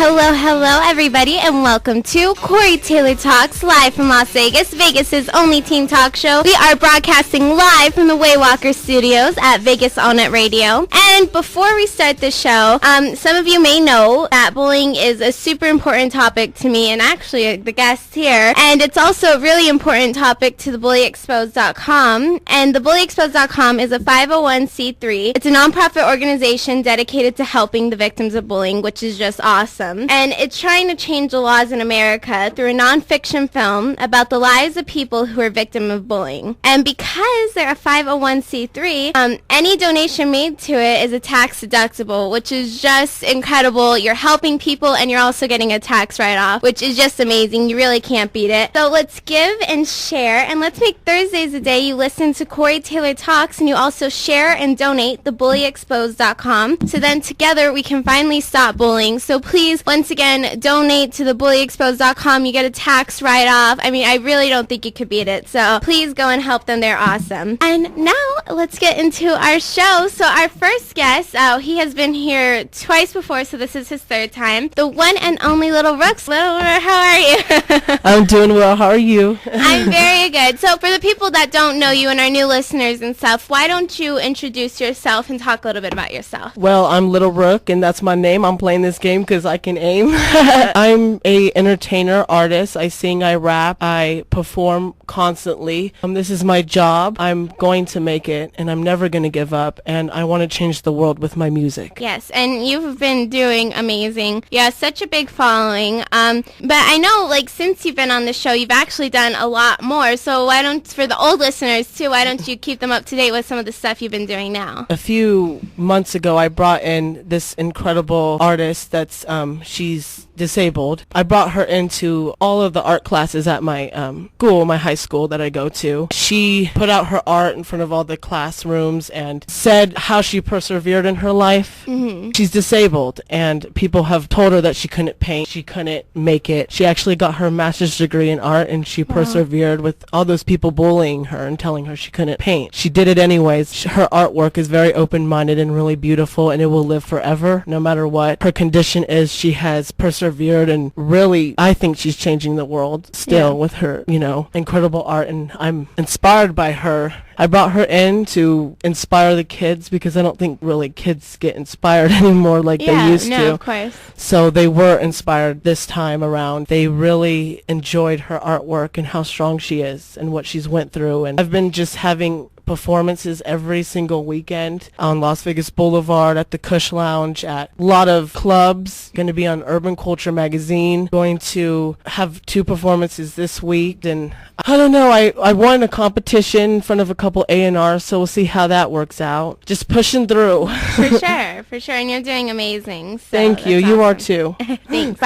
Hello, everybody, and welcome to Corey Taylor Talks, live from Las Vegas, Vegas's only teen talk show. We are broadcasting live from the Waywalker Studios at Vegas All Net Radio. And before we start the show, some of you may know that bullying is a super important topic to me and actually the guests here. And it's also a really important topic to the BullyExposed.com. And the BullyExposed.com is a 501c3. It's a nonprofit organization dedicated to helping the victims of bullying, which is just awesome. And it's trying to change the laws in America through a nonfiction film about the lives of people who are victims of bullying. And because they're a 501c3, any donation made to it is a tax deductible, which is just incredible. You're helping people and you're also getting a tax write-off, which is just amazing. You really can't beat it. So let's give and share, and let's make Thursdays a day you listen to Corey Taylor Talks and you also share and donate the BullyExposed.com. So then together we can finally stop bullying. So please, once again, donate to the BullyExposed.com. You get a tax write-off. I mean, I really don't think you could beat it. So please go and help them. They're awesome. And now let's get into our show. So our first guest, he has been here twice before, so this is his third time. The one and only Lil Rheuk. Lil Rheuk, how are you? I'm doing well. How are you? I'm very good. So for the people that don't know you and our new listeners and stuff, why don't you introduce yourself and talk a little bit about yourself? Well, I'm Lil Rheuk, and that's my name. I'm playing this game because I can aim. I'm a entertainer, artist. I sing, I rap, I perform constantly. This is my job. I'm going to make it, and I'm never going to give up, and I want to change the world with my music. Yes, and you've been doing amazing. Yeah, such a big following. But I know, like, since you've been on the show, you've actually done a lot more. So why don't, for the old listeners too, why don't you keep them up to date with some of the stuff you've been doing now? A few months ago, I brought in this incredible artist that's, she's disabled. I brought her into all of the art classes at my school, my high school that I go to. She put out her art in front of all the classrooms and said how she persevered in her life. Mm-hmm. She's disabled, and people have told her that she couldn't paint, she couldn't make it. She actually got her master's degree in art, and she persevered with all those people bullying her and telling her she couldn't paint. She did it anyways. Her artwork is very open-minded and really beautiful, and it will live forever, no matter what her condition is. She has persevered, and really, I think she's changing the world still with her, incredible art, and I'm inspired by her. I brought her in to inspire the kids because I don't think really kids get inspired anymore like they used to. Of course. So they were inspired this time around. They really enjoyed her artwork and how strong she is and what she's went through. And I've been just having performances every single weekend on Las Vegas Boulevard, at the Kush Lounge, at a lot of clubs. Going to be on Urban Culture Magazine. Going to have 2 performances this week, and I don't know, I won a competition in front of a couple A&Rs, so we'll see how that works out. Just pushing through. For sure, and you're doing amazing. So thank you. You are too. Thanks.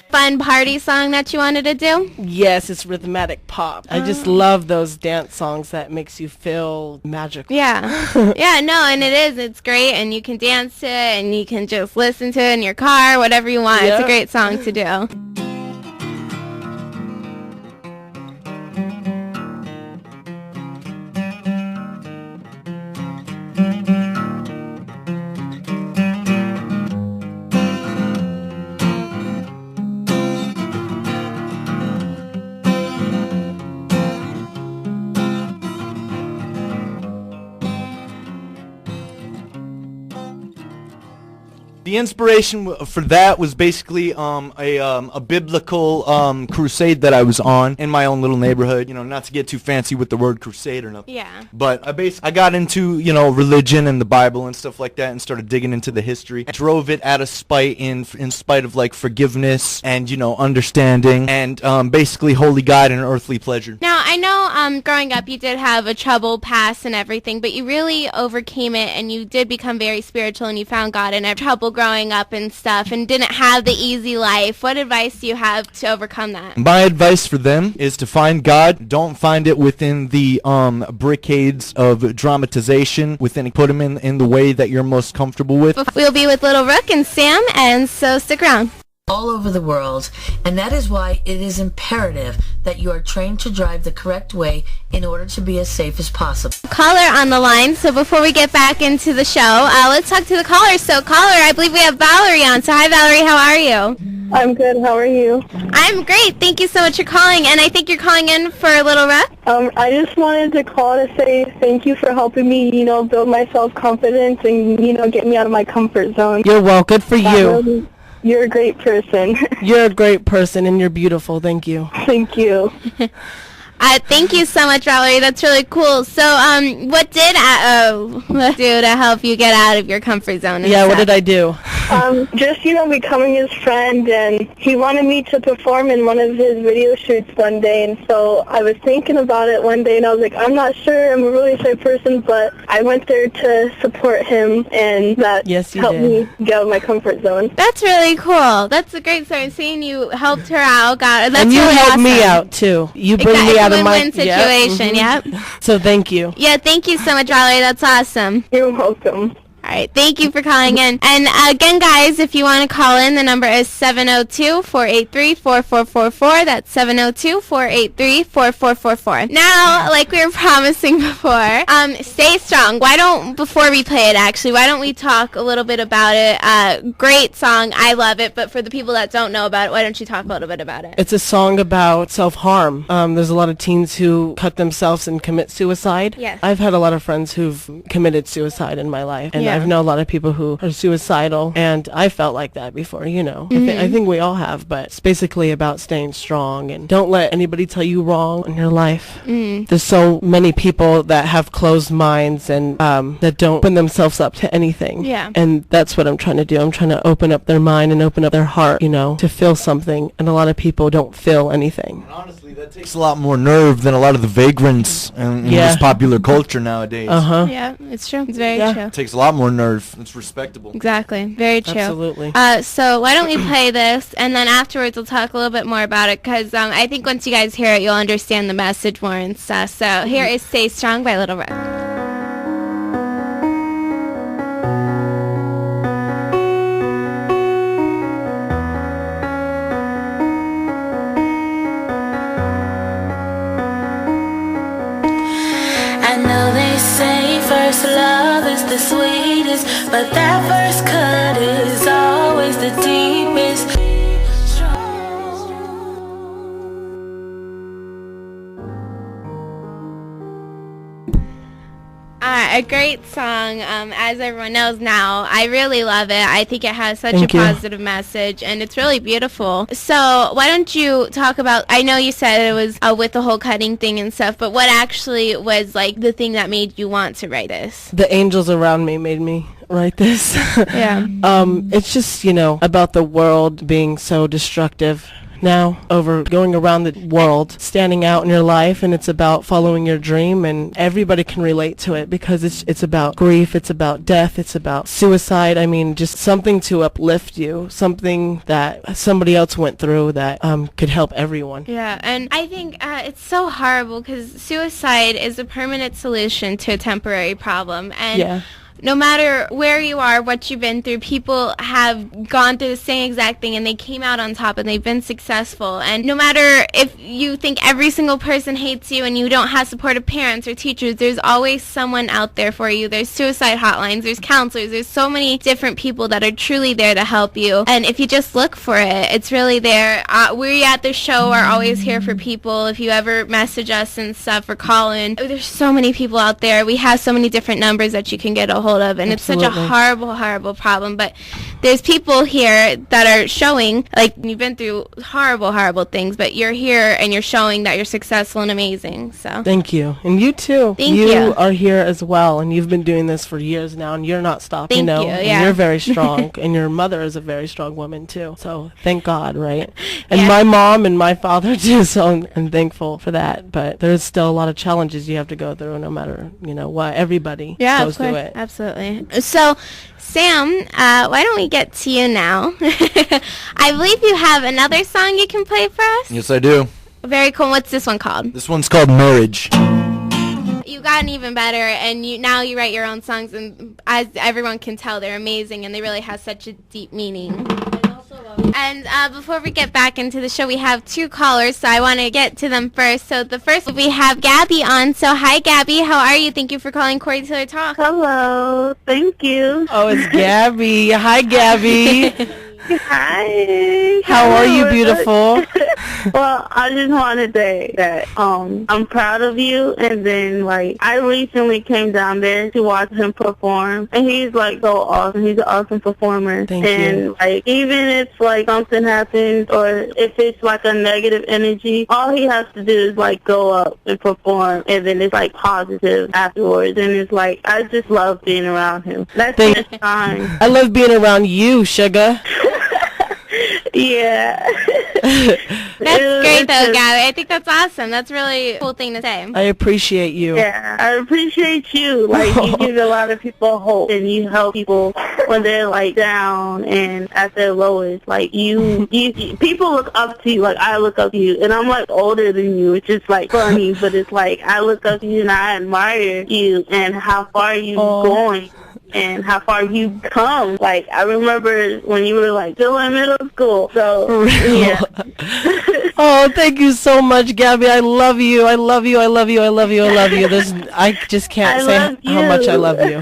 Fun party song that you wanted to do? Yes, it's rhythmic pop. I just love those dance songs that makes you feel magical. Yeah. Yeah, no, and it is. It's great, and you can dance to it, and you can just listen to it in your car, whatever you want. It's a great song to do. The inspiration for that was basically a biblical crusade that I was on in my own little neighborhood. Not to get too fancy with the word crusade or nothing. Yeah. But I got into religion and the Bible and stuff like that, and started digging into the history. I drove it out of spite, in spite of like forgiveness and understanding, and basically holy God and earthly pleasure. Now I know growing up you did have a troubled past and everything, but you really overcame it, and you did become very spiritual, and you found God in trouble growing up and stuff, and didn't have the easy life. What advice do you have to overcome that? My advice for them is to find God. Don't find it within the brickades of dramatization. Put him in the way that you're most comfortable with. We'll be with Lil Rheuk and Sam, and so stick around. All over the world, and that is why it is imperative that you are trained to drive the correct way in order to be as safe as possible. Caller on the line, so before we get back into the show, let's talk to the caller. So caller, I believe we have Valerie on. So hi Valerie, how are you? I'm good. How are you? I'm great. Thank you so much for calling, and I think you're calling in for Lil Rheuk. I just wanted to call to say thank you for helping me, build my self-confidence and, get me out of my comfort zone. You're well. Good for you. You're a great person. You're a great person, and you're beautiful. Thank you. Thank you. Thank you so much, Valerie. That's really cool. So, what did do to help you get out of your comfort zone? Yeah, what did I do? Just, becoming his friend, and he wanted me to perform in one of his video shoots one day, and so I was thinking about it one day, and I was like, I'm not sure, I'm a really shy person, but I went there to support him, and that helped me get out of my comfort zone. That's really cool. That's a great story. Seeing you helped her out, that's and you really helped awesome. Me out, too. You bring me out of my win-win situation, yep. So thank you. Yeah, thank you so much, Valerie. That's awesome. You're welcome. All right, thank you for calling in. And again, guys, if you want to call in, the number is 702-483-4444. That's 702-483-4444. Now, like we were promising before, stay strong. Before we play it, actually, why don't we talk a little bit about it? Great song. I love it. But for the people that don't know about it, why don't you talk a little bit about it? It's a song about self-harm. There's a lot of teens who cut themselves and commit suicide. Yes. I've had a lot of friends who've committed suicide in my life. And I've known a lot of people who are suicidal, and I felt like that before, I think we all have, but it's basically about staying strong and don't let anybody tell you wrong in your life. There's so many people that have closed minds and that don't open themselves up to anything. Yeah. And that's what I'm trying to do. I'm trying to open up their mind and open up their heart, to feel something, and a lot of people don't feel anything. And honestly, that takes a lot more nerve than a lot of the vagrants in this popular culture nowadays. Yeah, it's true. It's very true. It takes a lot more nerve. It's respectable. Exactly. Very true. Absolutely. So why don't we play this, and then afterwards we'll talk a little bit more about it, because I think once you guys hear it, you'll understand the message more and stuff. So here is Stay Strong by Lil Rheuk. First love is the sweetest, but that first cut is always the deepest. A great song, as everyone knows now. I really love it. I think it has such a positive message, and it's really beautiful. So why don't you talk about, I know you said it was with the whole cutting thing and stuff, but what actually was like the thing that made you want to write this? The angels around me made me write this. Yeah. It's just, about the world being so destructive now, over going around the world, standing out in your life, and it's about following your dream, and everybody can relate to it because it's about grief, it's about death, it's about suicide. I mean, just something to uplift you, something that somebody else went through that could help everyone. Yeah, and I think it's so horrible because suicide is a permanent solution to a temporary problem, and no matter where you are, what you've been through, people have gone through the same exact thing and they came out on top and they've been successful. And no matter if you think every single person hates you and you don't have supportive parents or teachers, there's always someone out there for you. There's suicide hotlines, there's counselors, there's so many different people that are truly there to help you. And if you just look for it, it's really there. We at the show are always here for people. If you ever message us and stuff or call in, there's so many people out there. We have so many different numbers that you can get a hold of, and Absolutely. It's such a horrible problem, but there's people here that are showing, like, you've been through horrible things, but you're here and you're showing that you're successful and amazing. So thank you. And you too. Thank you. You are here as well, and you've been doing this for years now, and you're not stopping. Thank you. And you're very strong, and your mother is a very strong woman too, so thank God, right? And Yeah. my mom and my father too, so I'm thankful for that, but there's still a lot of challenges you have to go through, no matter what. Everybody goes through it. Absolutely. So, Sam, why don't we get to you now? I believe you have another song you can play for us. Yes, I do. Very cool. What's this one called? This one's called Marriage. You've gotten even better, and now you write your own songs, and as everyone can tell, they're amazing, and they really have such a deep meaning. And before we get back into the show, we have two callers, so I want to get to them first. So the first, we have Gabby on. So hi, Gabby. How are you? Thank you for calling Corey Taylor Talk. Hello. Thank you. Oh, it's Gabby. Hi, Gabby. Hi. How are you, beautiful? Well, I just want to say that I'm proud of you. And then, like, I recently came down there to watch him perform, and he's like so awesome. He's an awesome performer. Thank and you. like, even if like something happens or if it's like a negative energy, all he has to do is like go up and perform, and then it's like positive afterwards. And it's like, I just love being around him. That's his time. I love being around you, sugar. Yeah. That's great, though, Gabby. I think that's awesome. That's really a cool thing to say. I appreciate you. Yeah, I appreciate you. Like, you give a lot of people hope, and you help people when they're like down and at their lowest. Like, you people look up to you. Like, I look up to you, and I'm like older than you, which is like funny, but it's like I look up to you and I admire you and how far you've going. And how far you've come. Like, I remember when you were like still in middle school. So yeah. Oh, thank you so much, Gabby. I love you. I love you. I love you. I love you. I love you. I just can't say how much I love you.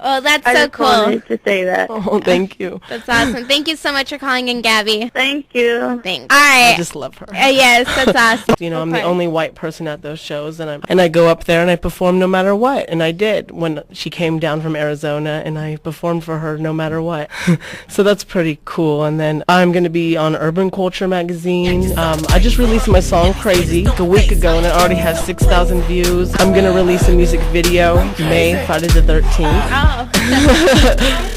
Oh, that's I so just cool. wanted to say that. Oh, thank you. That's awesome. Thank you so much for calling in, Gabby. Thank you. Thanks. All right. I just love her. Yes, that's awesome. You know, I'm the only white person at those shows, and I go up there and I perform no matter what, and I did when she came down from Arizona, and I performed for her no matter what. So that's pretty cool. And then I'm going to be on Urban Culture magazine. I just released my song Crazy a week ago, and it already has 6,000 views. I'm going to release a music video May, Friday the 13th. Oh.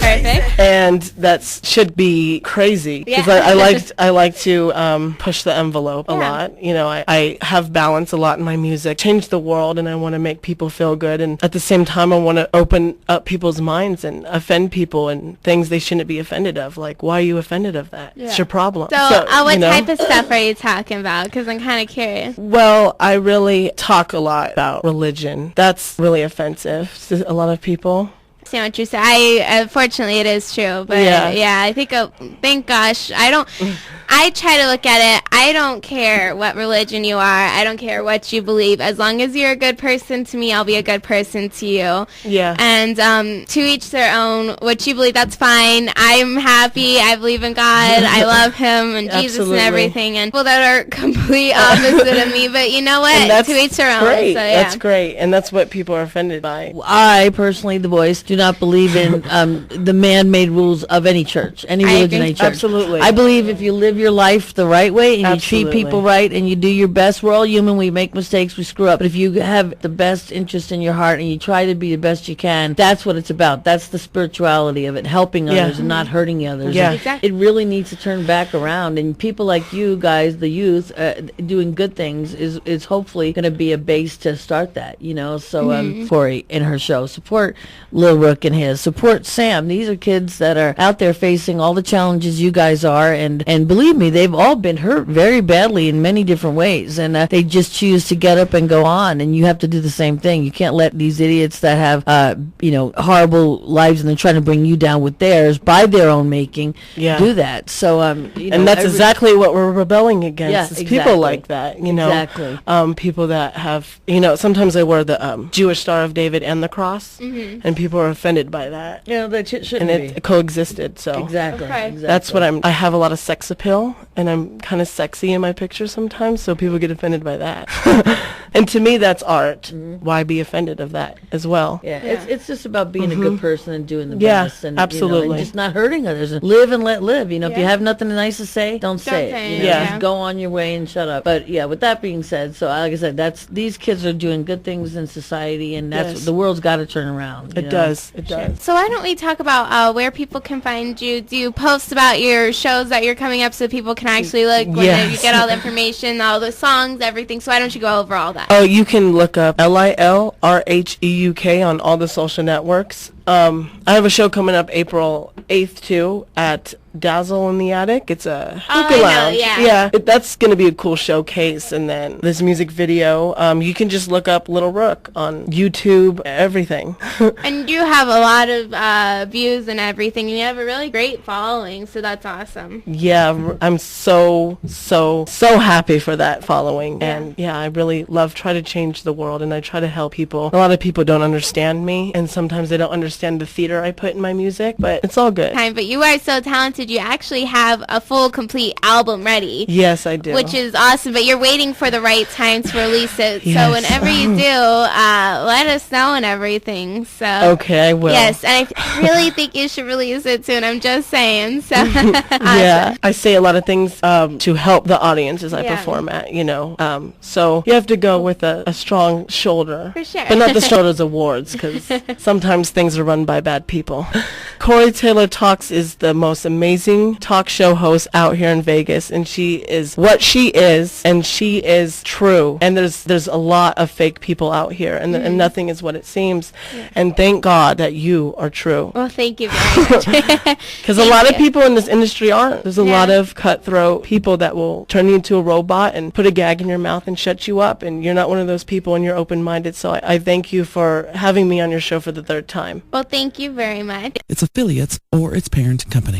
Perfect. And that should be crazy because Yeah. I like to push the envelope a lot. You know, I have balance a lot in my music, change the world, and I want to make people feel good. And at the same time, I want to open up people's minds and offend people and things they shouldn't be offended of. Like, why are you offended of that? It's your problem. So what type of stuff are you talking about? Because I'm kind of curious. Well, I really talk a lot about religion. That's really offensive to a lot of people. I understand what you say. Unfortunately, it is true, but yeah, I think, thank gosh, I try to look at it, I don't care what religion you are, I don't care what you believe, as long as you're a good person to me, I'll be a good person to you. Yeah. And to each their own, what you believe, that's fine. I'm happy, I believe in God, I love him and Jesus Absolutely. and everything, and people that are complete opposite of me, but you know what, to each their own. Great. So, yeah. That's great, and that's what people are offended by. I personally, the voice, do not believe in the man-made rules of any church, any religion, agree. any church. Absolutely. I believe if you live your life the right way and Absolutely. you treat people right and you do your best, we're all human, we make mistakes, we screw up. But if you have the best interest in your heart and you try to be the best you can, that's what it's about. That's the spirituality of it, helping others and not hurting others. Yeah. And Exactly. it really needs to turn back around. And people like you guys, the youth, doing good things is hopefully going to be a base to start that, you know. So Corey in her show, support Lil Rheuk and his, support Sam. These are kids that are out there facing all the challenges you guys are, and believe me, they've all been hurt very badly in many different ways, and they just choose to get up and go on, and you have to do the same thing. You can't let these idiots that have horrible lives and they're trying to bring you down with theirs by their own making do that. So and that's exactly what we're rebelling against. Yeah, is people like that, you know. Exactly. People that have, sometimes I wear the Jewish Star of David and the cross, and people are offended by that. Yeah, that shouldn't And be. it coexisted, so. Exactly. Okay. Exactly. That's what I have a lot of sex appeal, and I'm kind of sexy in my pictures sometimes, so people get offended by that. And to me, that's art. Why be offended of that as well? Yeah, it's just about being a good person and doing the Yeah, best, and absolutely. and just not hurting others. And live and let live. If you have nothing nice to say, don't say it. say You it, know, yeah. just go on your way and shut up. But yeah, with that being said, so like I said, these kids are doing good things in society, and that's Yes. the world's got to turn around. It does. It does. So why don't we talk about where people can find you? Do you post about your shows that you're coming up so people can actually look when you get all the information, all the songs, everything? So why don't you go over all that? Oh, you can look up LILRHEUK on all the social networks. I have a show coming up April 8th too at Dazzle in the Attic. It's a hookah I know, lounge. yeah. That's going to be a cool showcase. And then this music video, you can just look up Lil Rheuk on YouTube, everything. And you have a lot of views and everything. You have a really great following, so that's awesome. Yeah, I'm so happy for that following. And yeah, I really try to change the world, and I try to help people. A lot of people don't understand me, and sometimes they don't understand understand the theater I put in my music, but it's all good. But you are so talented. You actually have a full, complete album ready. Yes, I do. Which is awesome, but you're waiting for the right time to release it. Yes. So whenever you do, let us know and everything. So okay, I will. Yes, and I really think you should release it soon. I'm just saying. So yeah, I say a lot of things to help the audience as I perform at, you know. So you have to go with a strong shoulder. For sure. But not the shoulders awards, because sometimes things are run by bad people. Corey Taylor Talks is the most amazing talk show host out here in Vegas, and she is what she is, and she is true. And there's a lot of fake people out here, and, and nothing is what it seems. And thank God that you are true. Well, thank you very much. Because a lot of people in this industry aren't. There's a lot of cutthroat people that will turn you into a robot and put a gag in your mouth and shut you up, and you're not one of those people, and you're open-minded. So I thank you for having me on your show for the third time. Well, thank you very much. Its affiliates, or its parent company.